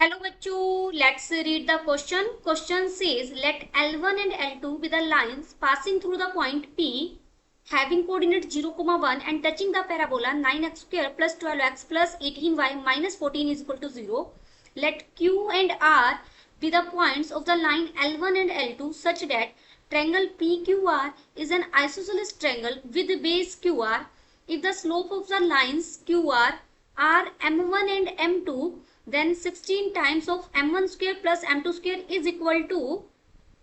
Hello bachcho, let's read the question. Question says let L1 and L2 be the lines passing through the point P having coordinate 0, 1 and touching the parabola 9x square plus 12x plus 18y minus 14 is equal to 0. Let Q and R be the points of the line L1 and L2 such that triangle PQR is an isosceles triangle with base QR if the slope of the lines QR are m1 and m2, then 16 times of m1 square plus m2 square is equal to.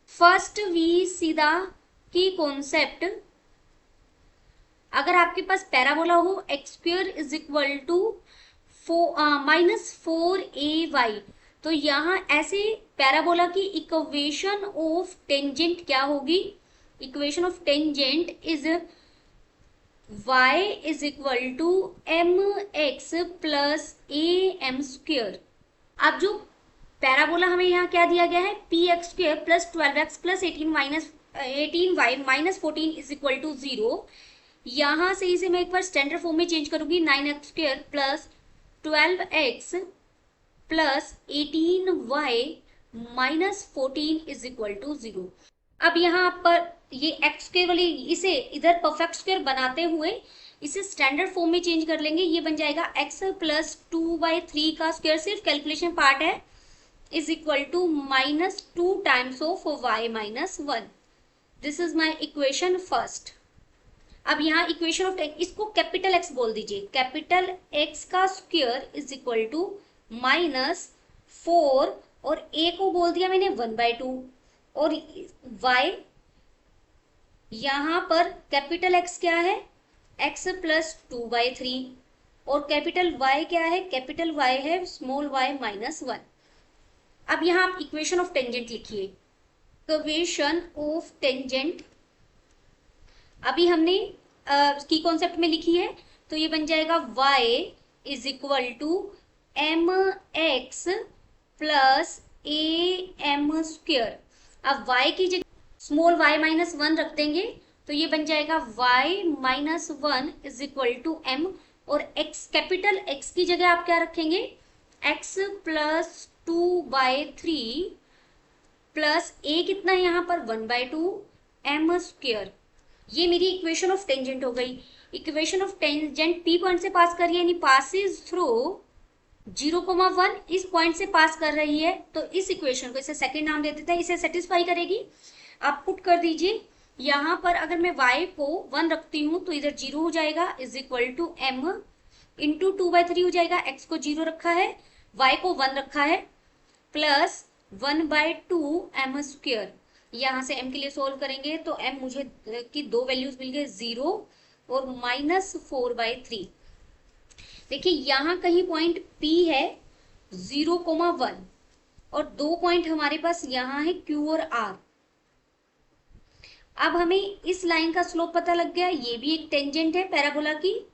First we see the key concept. अगर आपके पास parabola हो X square is equal to -4ay, तो यहाँ ऐसे parabola की equation of tangent क्या होगी? Equation of tangent is y is equal to mx plus am square. अब जो पैराबोला हमें यहाँ क्या दिया गया है, px square plus 12x plus 18y minus 14 is equal to 0. यहां से इसे मैं एक बार स्टैंडर्ड फॉर्म में चेंज करूंगी, 9x square plus 12x plus 18y minus 14 is equal to 0. अब यहाँ पर ये एक्स स्क्वेयर वाली इसे इधर परफेक्ट स्क्वेयर बनाते हुए इसे स्टैंडर्ड फॉर्म में चेंज कर लेंगे. ये बन जाएगा x प्लस 2/3 का स्क्वेयर, सिर्फ कैलकुलेशन पार्ट है, is equal to -2 times of y minus 1. This is my equation first. अब यहाँ इक्वेशन ऑफ इसको कैपिटल एक्स बोल दीजिए. कैपिटल एक्स का स्क्वेयर इज इक्वल टू -4 और a को बोल दिया मैंने 1/2 और y यहां पर कैपिटल एक्स क्या है, x प्लस 2/3 और कैपिटल y क्या है, कैपिटल y है स्मॉल y माइनस 1. अब यहां आप इक्वेशन ऑफ टेंजेंट लिखिए. इक्वेशन ऑफ टेंजेंट अभी हमने की कॉन्सेप्ट में लिखी है, तो ये बन जाएगा y is equal to mx plus am square. अब y की जगह स्मॉल y माइनस 1 रख देंगे, तो ये बन जाएगा y minus 1 is equal to m और x कैपिटल x की जगह आप क्या रखेंगे, x प्लस 2/3 प्लस a कितना है यहाँ पर 1/2 m स्क्वेयर. ये मेरी इक्वेशन ऑफ टेंजेंट हो गई. Equation of tangent p point से पास कर रही है, यानी पासिस थ्रू 0,1 इस पॉइंट से पास कर रही है, तो इस इक्वेशन को, इसे सेकंड नाम दे देते हैं, इसे सेटिस्फाई करेगी. आप पुट कर दीजिए. यहाँ पर अगर मैं y को 1 रखती हूँ तो इधर 0 हो जाएगा, is equal to m into 2/3 हो जाएगा. x को 0 रखा है, y को 1 रखा है, प्लस 1/2 m स्क्वेयर. यहाँ से m के लिए सोल्व करेंगे तो m मुझे की दो वैल्यूज मिल गए, 0 और -4/3. देखिए यहाँ कहीं पॉइंट P है 0,1 और दो पॉइंट हमारे पास यहाँ है Q और R. अब हमें इस लाइन का स्लोप पता लग गया. ये भी एक टेंजेंट है पैराबोला की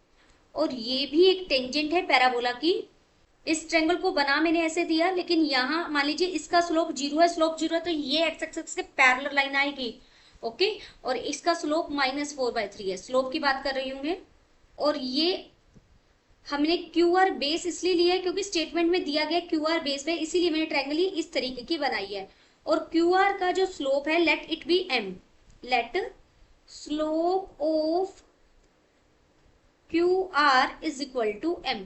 और ये भी एक टेंजेंट है पैराबोला की. इस ट्रायंगल को बना मैंने ऐसे दिया, लेकिन यहाँ मान लीजिए इसका स्लोप 0 है, स्लोप 0 है, तो ये एक्स एक्सिस के पैरेलल लाइन आएगी. ओके, और इसका स्लोप -4/3 है. स्लोप की बात कर रही हूँ मैं. और ये हमने क्यू आर बेस इसलिए लिया है क्योंकि स्टेटमेंट में दिया गया क्यू आर बेस पे, इसीलिए मैंने ट्रायंगल इस तरीके की बनाई है. और क्यू आर का जो स्लोप है, let it be m, let slope of Q R is equal to m.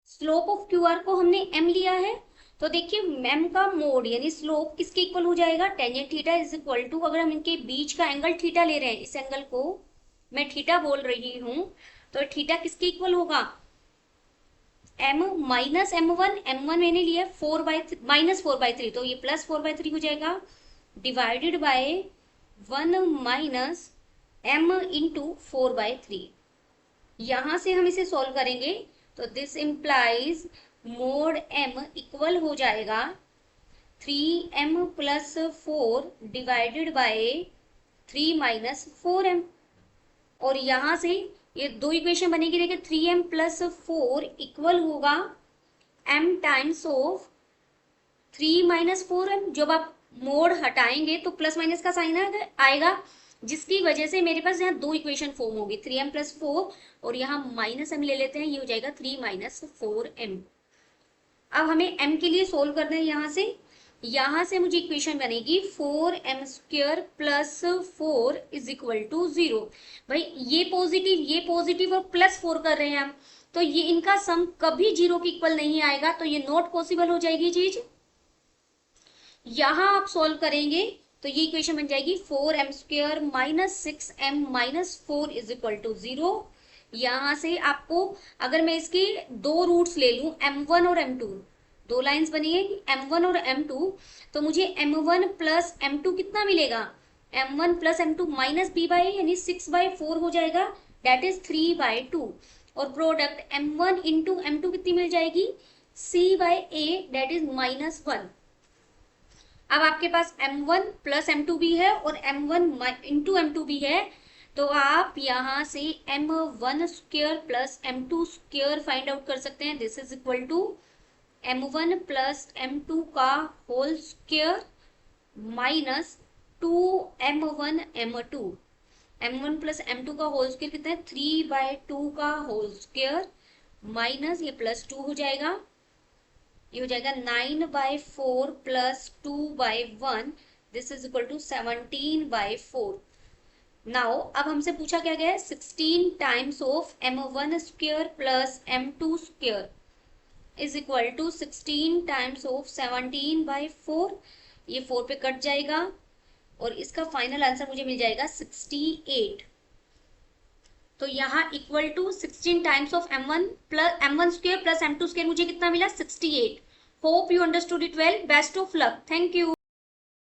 Slope of Q R को हमने m लिया है, तो देखिए m का मोड यानी स्लोप किसके इक्वल हो जाएगा, tangent theta is equal to, अगर हम इनके बीच का एंगल थीटा ले रहे हैं, इस एंगल को मैं थीटा बोल रही हूं, तो थीटा किसके इक्वल होगा, m माइनस m1 मैंने लिया -4/3, तो ये प्लस 4/3 हो जाएगा, divided by 1 minus m into 4/3. यहां से हम इसे सॉल्व करेंगे तो this implies mode m equal हो जाएगा 3m plus 4 divided by 3 minus 4m. और यहां से ये दो इक्वेशन बनेगी. देखिए 3m प्लस 4 इक्वल होगा m times of 3 minus 4m. जब आप मोड हटाएंगे तो प्लस माइनस का साइन आएगा, जिसकी वजह से मेरे पास यहाँ दो इक्वेशन फॉर्म होगी, 3m प्लस 4 और यहाँ माइनस m ले लेते हैं, ये हो जाएगा 3 माइनस 4m. अब हमें m के लिए सोल्व करना है। यहाँ से मुझे इक्वेशन बनेगी 4m² plus 4 is equal to 0। भाई ये पॉजिटिव और +4 कर रहे हैं हम, तो ये इनका सम कभी 0 के इक्वल नहीं आएगा, तो ये नॉट पॉसिबल हो जाएगी चीज। यहां आप सॉल्व करेंगे तो ये इक्वेशन बन जाएगी 4m² minus 6m minus 4 is equal to 0। यहां से आपको अगर मैं इसके दो रूट्स ले लूं m1 और m2, दो लाइंस बनी है m1 और m2, तो मुझे m1 प्लस m2 कितना मिलेगा, m1 plus m2 minus b/a यानी 6/4 हो जाएगा, दैट इज 3/2। और प्रोडक्ट m1 इंटू m2 कितनी मिल जाएगी, c/a दैट इज -1। अब आपके पास m1 प्लस m2 भी है और m1 इंटू m2 भी है, तो आप यहाँ से m1² plus m2² find out कर सकते हैं। This is equal to m1 plus m2 का whole square minus 2m1 m2। m1 plus m2 का होल स्क्वायर कितना है, 3/2 का होल स्क्वायर माइनस ये +2 हो जाएगा, ये हो जाएगा 9/4 plus 2/1, this is equal to 17/4। Now अब हमसे पूछा क्या गया है, 16 times of m1² plus m2² is equal to 16 times of 17/4। ये 4 पे कट जाएगा और इसका फाइनल आंसर मुझे मिल जाएगा 68। तो यहाँ equal to 16 times of m1² plus m2² मुझे कितना मिला, 68। Hope you understood it well. Best of luck. Thank you.